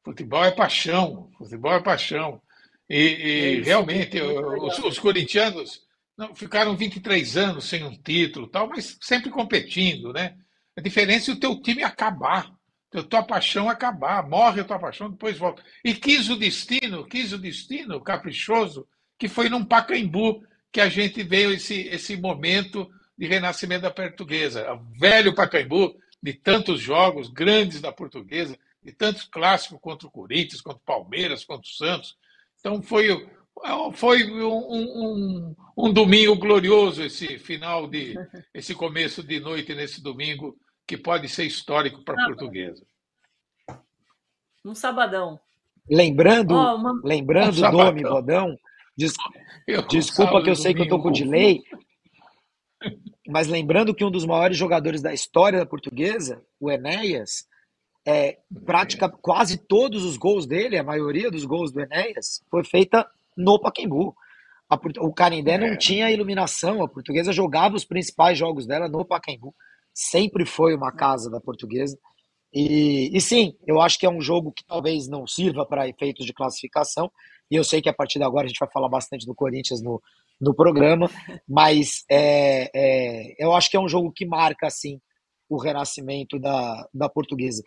Futebol é paixão, futebol é paixão. É E isso, realmente muito legal. os corintianos não, ficaram 23 anos sem um título, tal, mas sempre competindo, né? A diferença é o teu time acabar, a tua paixão acabar, morre a tua paixão, depois volta. E quis o destino caprichoso, que foi num Pacaembu que a gente veio esse momento de renascimento da portuguesa. O velho Pacaembu, de tantos jogos grandes da portuguesa, de tantos clássicos contra o Corinthians, contra o Palmeiras, contra o Santos. Então foi um domingo glorioso esse começo de noite nesse domingo que pode ser histórico para a portuguesa. Um sabadão. Lembrando, Ó, uma... Um lembrando, Domi, sabadão, Bodão, des- um desculpa que sábado e eu sei que eu tô domingo com confuso. delay, mas lembrando que um dos maiores jogadores da história da portuguesa, o Enéas, quase todos os gols dele, a maioria dos gols do Enéas, foi feita no Pacaembu. O Canindé não É, tinha iluminação, a portuguesa jogava os principais jogos dela no Pacaembu. Sempre foi uma casa da portuguesa. E sim, eu acho que é um jogo que talvez não sirva para efeitos de classificação. E eu sei que a partir de agora a gente vai falar bastante do Corinthians no programa, mas eu acho que é um jogo que marca assim o renascimento da portuguesa.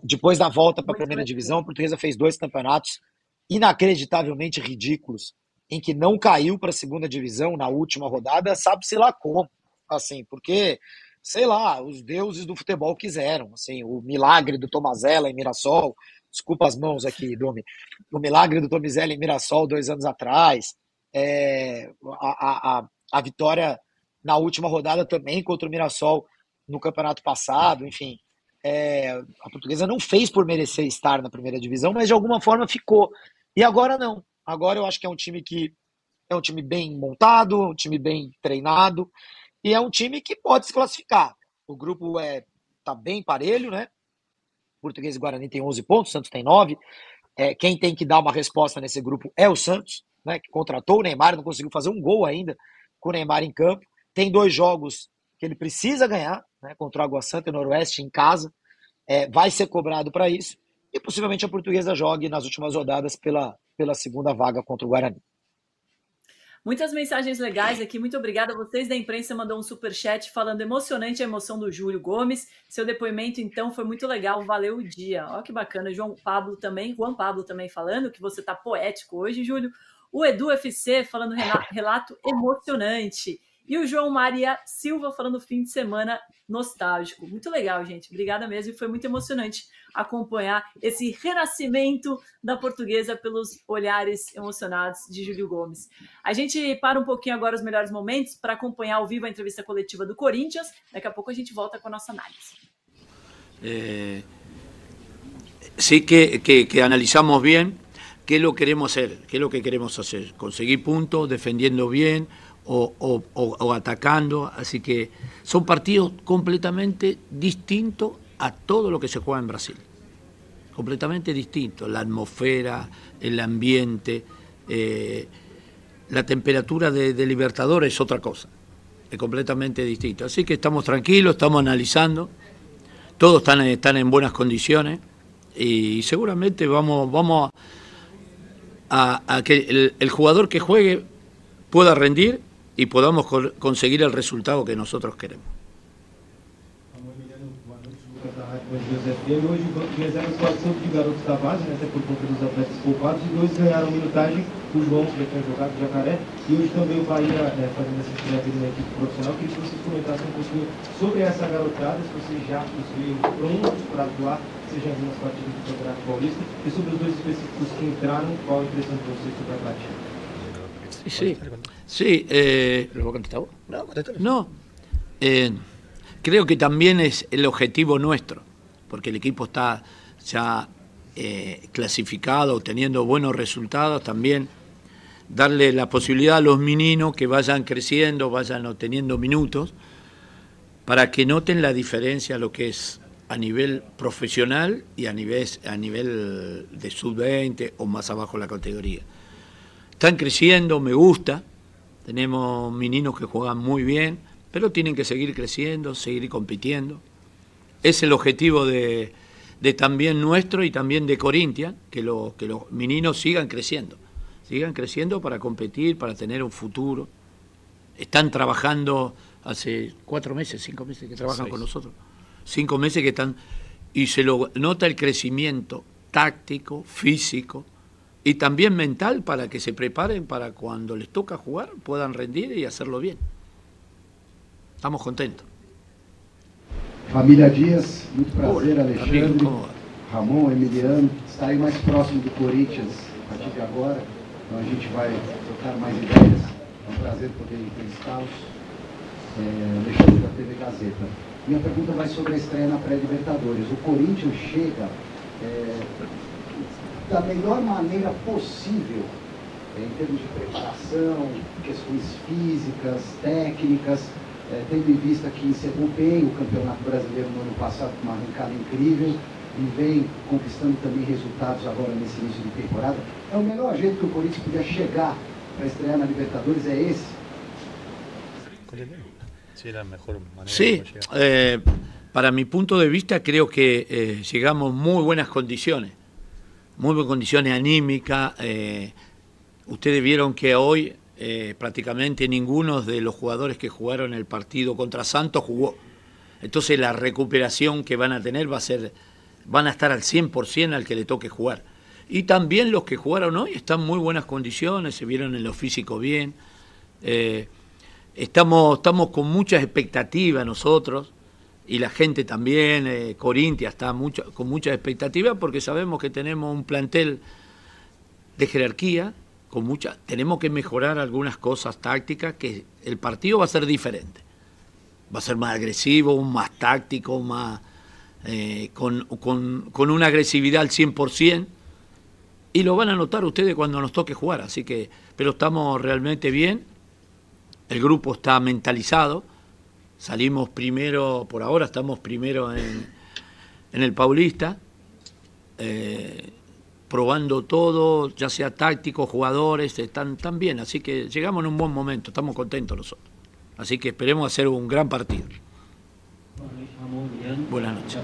Depois da volta para a Muito primeira legal. divisão, a portuguesa fez dois campeonatos inacreditavelmente ridículos, em que não caiu para a segunda divisão na última rodada, sabe-se lá como, assim, porque, sei lá, os deuses do futebol quiseram, assim, o milagre do Tomazella em Mirassol, desculpa as mãos aqui, Domi, o milagre do Tomazella em Mirassol 2 anos atrás, a vitória na última rodada também contra o Mirassol no campeonato passado, enfim, a portuguesa não fez por merecer estar na primeira divisão, mas de alguma forma ficou. E agora não. Agora eu acho que é um time bem montado, um time bem treinado e é um time que pode se classificar. O grupo tá bem parelho, né? Português e Guarani tem 11 pontos, Santos tem 9. Quem tem que dar uma resposta nesse grupo é o Santos, né? Que contratou o Neymar, não conseguiu fazer um gol ainda com o Neymar em campo. Tem 2 jogos que ele precisa ganhar, né? Contra o Água Santa e o Noroeste em casa. Vai ser cobrado para isso e possivelmente a portuguesa jogue nas últimas rodadas pela segunda vaga contra o Guarani. Muitas mensagens legais aqui. Muito obrigada. Vocês da imprensa mandou um superchat falando emocionante a emoção do Júlio Gomes. Seu depoimento, então, foi muito legal. Valeu o dia. Olha que bacana. Juan Pablo também falando que você está poético hoje, Júlio. O Edu FC falando relato emocionante. E o João Maria Silva falando fim de semana nostálgico. Muito legal, gente. Obrigada mesmo. E foi muito emocionante acompanhar esse renascimento da portuguesa pelos olhares emocionados de Júlio Gomes. A gente para um pouquinho agora os melhores momentos para acompanhar ao vivo a entrevista coletiva do Corinthians. Daqui a pouco a gente volta com a nossa análise. Sí que analizamos bien qué es lo que queremos hacer, qué es lo que queremos hacer, conseguir puntos, defendiendo bien o atacando, así que son partidos completamente distintos a todo lo que se juega en Brasil, completamente distintos, la atmósfera, el ambiente, la temperatura de Libertadores es otra cosa, es completamente distinto, así que estamos tranquilos, estamos analizando, todos están en buenas condiciones y seguramente vamos a que el jugador que juegue pueda rendir y podamos conseguir el resultado que nosotros queremos. Hoje o Banco Minas era uma situação de garotos da base, né, até por conta dos atletas poupados, e 2 ganharam minutagem, o João, que já tinha jogado, o Jacaré, e hoje também o Bahia fazendo essa estreia na equipe profissional. Queria que vocês comentassem um pouquinho sobre essa garotada, se vocês já os veem prontos para atuar, seja nas partidas do Campeonato Paulista, e sobre os 2 específicos que entraram, qual a impressão de vocês sobre a prática? Sí. ¿Lo ha contestado? No. Creo que también es el objetivo nuestro, porque el equipo está ya clasificado, teniendo buenos resultados, también darle la posibilidad a los meninos que vayan creciendo, vayan obteniendo minutos, para que noten la diferencia lo que es a nivel profesional y a nivel de sub-20 o más abajo la categoría. Están creciendo, me gusta, tenemos meninos que juegan muy bien, pero tienen que seguir creciendo, seguir compitiendo. Es el objetivo de de también nuestro y también de Corinthians, que los meninos sigan creciendo para competir, para tener un futuro. Están trabajando hace 4 meses, 5 meses que trabajan 6. con nosotros. 5 meses que están, y se lo nota el crecimiento táctico, físico y también mental para que se preparen para cuando les toca jugar puedan rendir y hacerlo bien. Estamos contentos. Família Dias, muito prazer, Olá, Alexandre, amigo, como vai? Ramon, Emiliano, está aí mais próximo do Corinthians a partir de agora, então a gente vai trocar mais ideias, é um prazer poder entrevistá-los. Alexandre da TV Gazeta. Minha pergunta vai sobre a estreia na pré-Libertadores. O Corinthians chega da melhor maneira possível, em termos de preparação, questões físicas, técnicas, tendo em vista que encerrou bem o Campeonato Brasileiro no ano passado com uma arrancada incrível e vem conquistando também resultados agora nesse início de temporada. É o melhor jeito que o Corinthians podia chegar para estrear na Libertadores, é esse? Sí, para mi punto de vista creo que llegamos en muy buenas condiciones anímicas. Ustedes vieron que hoy prácticamente ninguno de los jugadores que jugaron el partido contra Santos jugó. Entonces la recuperación que van a tener van a estar al 100% al que le toque jugar. Y también los que jugaron hoy están en muy buenas condiciones, se vieron en lo físico bien. Estamos con muchas expectativas nosotros, y la gente también. Corinthians está con muchas expectativas porque sabemos que tenemos un plantel de jerarquía, tenemos que mejorar algunas cosas tácticas, que el partido va a ser diferente, va a ser más agresivo, más táctico, más con una agresividad al 100%, y lo van a notar ustedes cuando nos toque jugar. Así que, pero estamos realmente bien. El grupo está mentalizado, salimos primero, por ahora estamos primero en el Paulista, probando todo, ya sea táctico, jugadores, están bien, así que llegamos en un buen momento, estamos contentos nosotros. Así que esperemos hacer un gran partido. Buenas noches.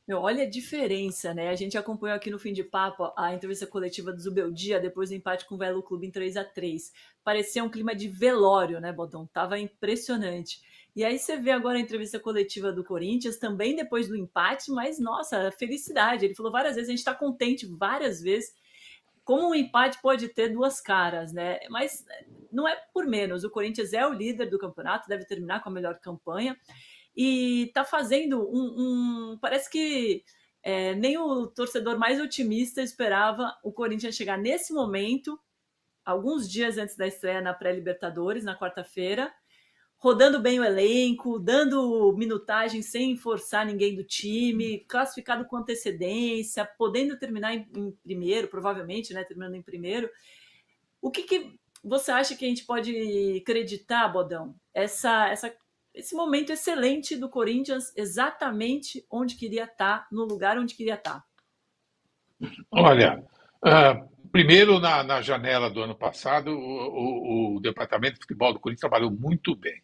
Meu, olha a diferença, né? A gente acompanhou aqui no Fim de Papo a entrevista coletiva do Zubeldia depois do empate com o Velo Clube em 3-3. Parecia um clima de velório, né, Bodão? Tava impressionante. E aí você vê agora a entrevista coletiva do Corinthians, também depois do empate, mas, nossa, felicidade. Ele falou várias vezes, a gente está contente várias vezes. Como um empate pode ter duas caras, né? Mas não é por menos. O Corinthians é o líder do campeonato, deve terminar com a melhor campanha. E está fazendo parece que nem o torcedor mais otimista esperava o Corinthians chegar nesse momento, alguns dias antes da estreia na pré-Libertadores, na quarta-feira, rodando bem o elenco, dando minutagem sem forçar ninguém do time, classificado com antecedência, podendo terminar em primeiro, provavelmente, né, terminando em primeiro. O que você acha que a gente pode acreditar, Bodão? Esse momento excelente do Corinthians, exatamente onde queria estar, no lugar onde queria estar. Olha, primeiro na janela do ano passado, o departamento de futebol do Corinthians trabalhou muito bem.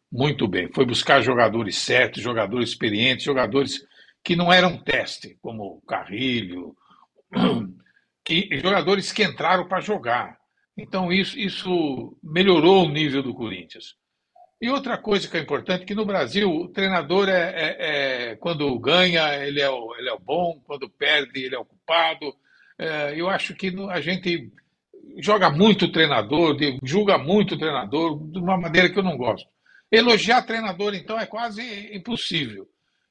Muito bem. Foi buscar jogadores certos, jogadores experientes, jogadores que não eram teste, como o Carrilho, jogadores que entraram para jogar. Então isso melhorou o nível do Corinthians. E outra coisa que é importante, que no Brasil o treinador quando ganha ele é o bom, quando perde ele é o culpado. Eu acho que a gente joga muito o treinador, julga muito o treinador de uma maneira que eu não gosto. Elogiar treinador, então, é quase impossível.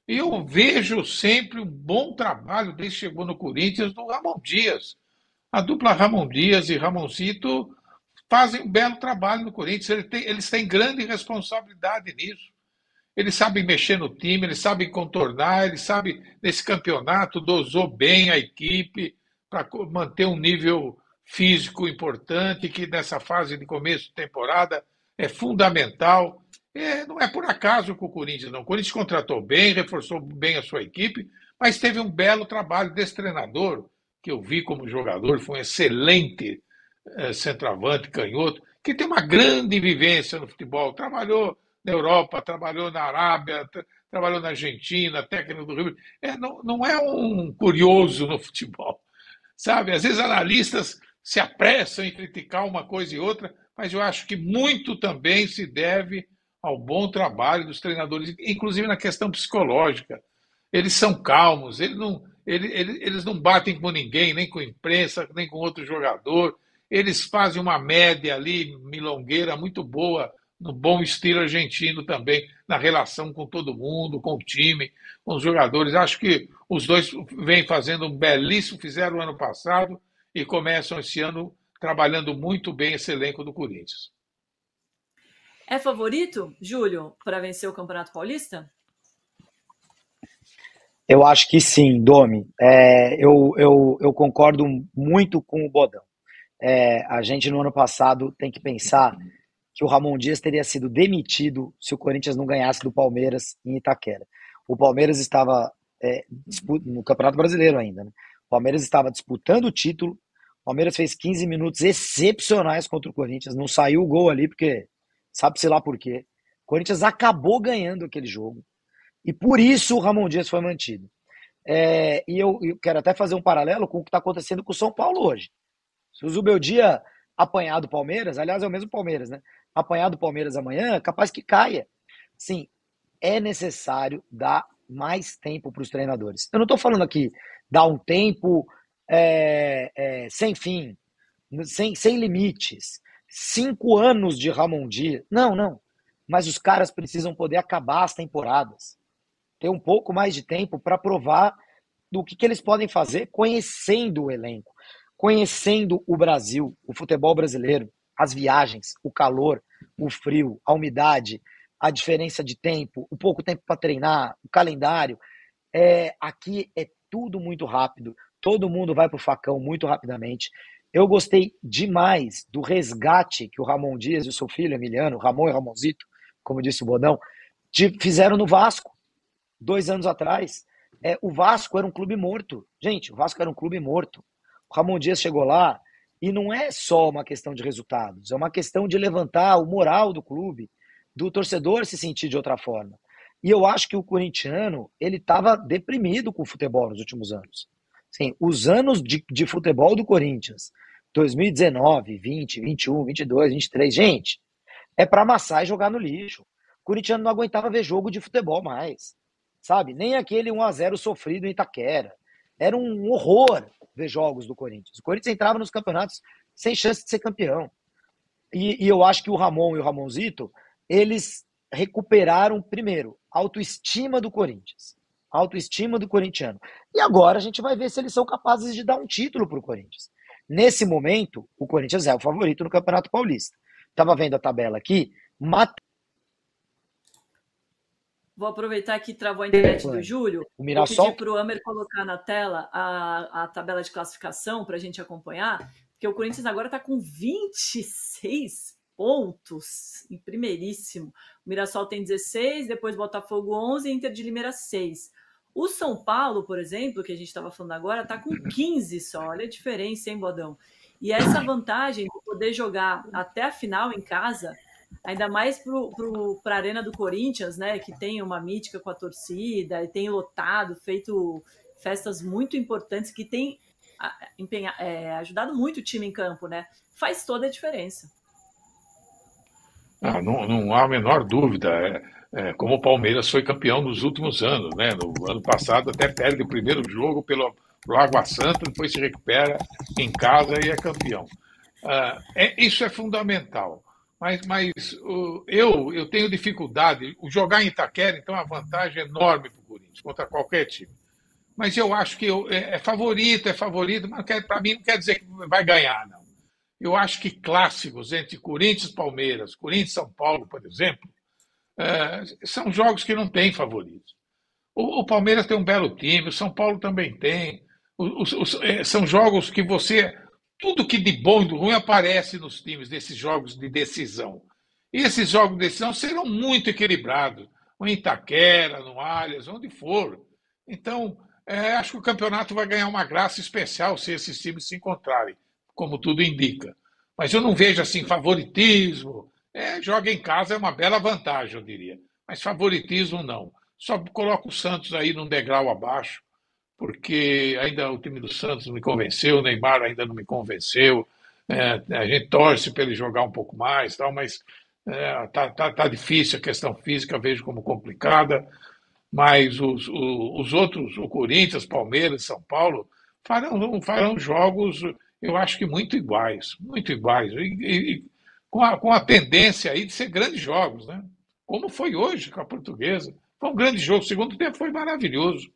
E eu vejo sempre um bom trabalho desde que chegou no Corinthians do Ramon Dias. A dupla Ramon Dias e Ramoncito fazem um belo trabalho no Corinthians, eles têm grande responsabilidade nisso. Eles sabem mexer no time, eles sabem contornar, eles sabem, nesse campeonato, dosou bem a equipe para manter um nível físico importante, que nessa fase de começo de temporada é fundamental. Não é por acaso que o Corinthians não. O Corinthians contratou bem, reforçou bem a sua equipe, mas teve um belo trabalho desse treinador, que eu vi como jogador, foi um excelente centroavante, canhoto, que tem uma grande vivência no futebol. Trabalhou na Europa, trabalhou na Arábia, trabalhou na Argentina, técnico do River. Não é um curioso no futebol, sabe? Às vezes analistas se apressam em criticar uma coisa e outra, mas eu acho que muito também se deve ao bom trabalho dos treinadores, inclusive na questão psicológica. Eles são calmos, eles não batem com ninguém, nem com a imprensa, nem com outro jogador. Eles fazem uma média ali, milongueira, muito boa, no bom estilo argentino também, na relação com todo mundo, com o time, com os jogadores. Acho que os dois vêm fazendo um belíssimo, fizeram o ano passado e começam esse ano trabalhando muito bem esse elenco do Corinthians. É favorito, Júlio, para vencer o Campeonato Paulista? Eu acho que sim, Domi. Eu concordo muito com o Bodão. A gente, no ano passado, tem que pensar que o Ramon Dias teria sido demitido se o Corinthians não ganhasse do Palmeiras em Itaquera. O Palmeiras estava no Campeonato Brasileiro ainda, né? O Palmeiras estava disputando o título. O Palmeiras fez 15 minutos excepcionais contra o Corinthians. Não saiu o gol ali, porque sabe-se lá por quê. O Corinthians acabou ganhando aquele jogo. E por isso o Ramon Dias foi mantido. E eu quero até fazer um paralelo com o que está acontecendo com o São Paulo hoje. Se o Zubeldia apanhar do Palmeiras, aliás, é o mesmo Palmeiras, né? Apanhar do Palmeiras amanhã, capaz que caia. Sim, é necessário dar mais tempo para os treinadores. Eu não estou falando aqui dar um tempo sem fim, sem limites. 5 anos de Ramon Dias. Não. Mas os caras precisam poder acabar as temporadas. Ter um pouco mais de tempo para provar do que eles podem fazer conhecendo o elenco, conhecendo o Brasil, o futebol brasileiro, as viagens, o calor, o frio, a umidade, a diferença de tempo, o pouco tempo para treinar, o calendário. Aqui é tudo muito rápido, todo mundo vai para o facão muito rapidamente. Eu gostei demais do resgate que o Ramon Dias e o seu filho Emiliano, Ramon e Ramonzito, como disse o Bodão, fizeram no Vasco 2 anos atrás. O Vasco era um clube morto. Gente, o Vasco era um clube morto. O Ramon Dias chegou lá e não é só uma questão de resultados, é uma questão de levantar o moral do clube, do torcedor se sentir de outra forma. E eu acho que o corintiano, ele estava deprimido com o futebol nos últimos anos. Sim, os anos de futebol do Corinthians, 2019, 20, 21, 22, 23, gente, é para amassar e jogar no lixo. O corintiano não aguentava ver jogo de futebol mais, sabe? Nem aquele 1-0 sofrido em Itaquera. Era um horror ver jogos do Corinthians. O Corinthians entrava nos campeonatos sem chance de ser campeão. E eu acho que o Ramon e o Ramonzito, eles recuperaram, primeiro, a autoestima do Corinthians, a autoestima do corintiano. E agora a gente vai ver se eles são capazes de dar um título para o Corinthians. Nesse momento, o Corinthians é o favorito no Campeonato Paulista. Estava vendo a tabela aqui. Vou aproveitar que travou a internet do Júlio. O Mirassol... Vou pedir para o Amer colocar na tela a tabela de classificação para a gente acompanhar, porque o Corinthians agora está com 26 pontos em primeiríssimo. O Mirassol tem 16, depois Botafogo 11 e Inter de Limeira 6. O São Paulo, por exemplo, que a gente estava falando agora, está com 15 só. Olha a diferença, hein, Bodão? E essa vantagem de poder jogar até a final em casa, ainda mais para a Arena do Corinthians, né, que tem uma mítica com a torcida, e tem lotado, feito festas muito importantes, que tem ajudado muito o time em campo, né? Faz toda a diferença. Não há a menor dúvida. Como o Palmeiras foi campeão nos últimos anos, né? No ano passado até perde o primeiro jogo pelo Água Santa, depois se recupera em casa e é campeão. Isso é fundamental. Mas eu tenho dificuldade. O jogar em Itaquera, então, é uma vantagem enorme para o Corinthians, contra qualquer time. Mas eu acho que é favorito, mas para mim não quer dizer que vai ganhar, não. Eu acho que clássicos entre Corinthians e Palmeiras, Corinthians e São Paulo, por exemplo, são jogos que não têm favoritos. O Palmeiras tem um belo time, o São Paulo também tem. São jogos que tudo que de bom e do ruim aparece nos times desses jogos de decisão. E esses jogos de decisão serão muito equilibrados. Ou em Itaquera, no Allianz, onde for. Então, acho que o campeonato vai ganhar uma graça especial se esses times se encontrarem, como tudo indica. Mas eu não vejo assim favoritismo. Joga em casa é uma bela vantagem, eu diria. Mas favoritismo não. só coloco o Santos aí num degrau abaixo, porque ainda o time do Santos não me convenceu, o Neymar ainda não me convenceu. A gente torce para ele jogar um pouco mais, tal, mas tá difícil a questão física, vejo como complicada. Mas os outros, o Corinthians, Palmeiras, São Paulo, farão jogos, eu acho que muito iguais, muito iguais. E com a tendência aí de ser grandes jogos, né? Como foi hoje com a Portuguesa. Foi um grande jogo, o segundo tempo foi maravilhoso.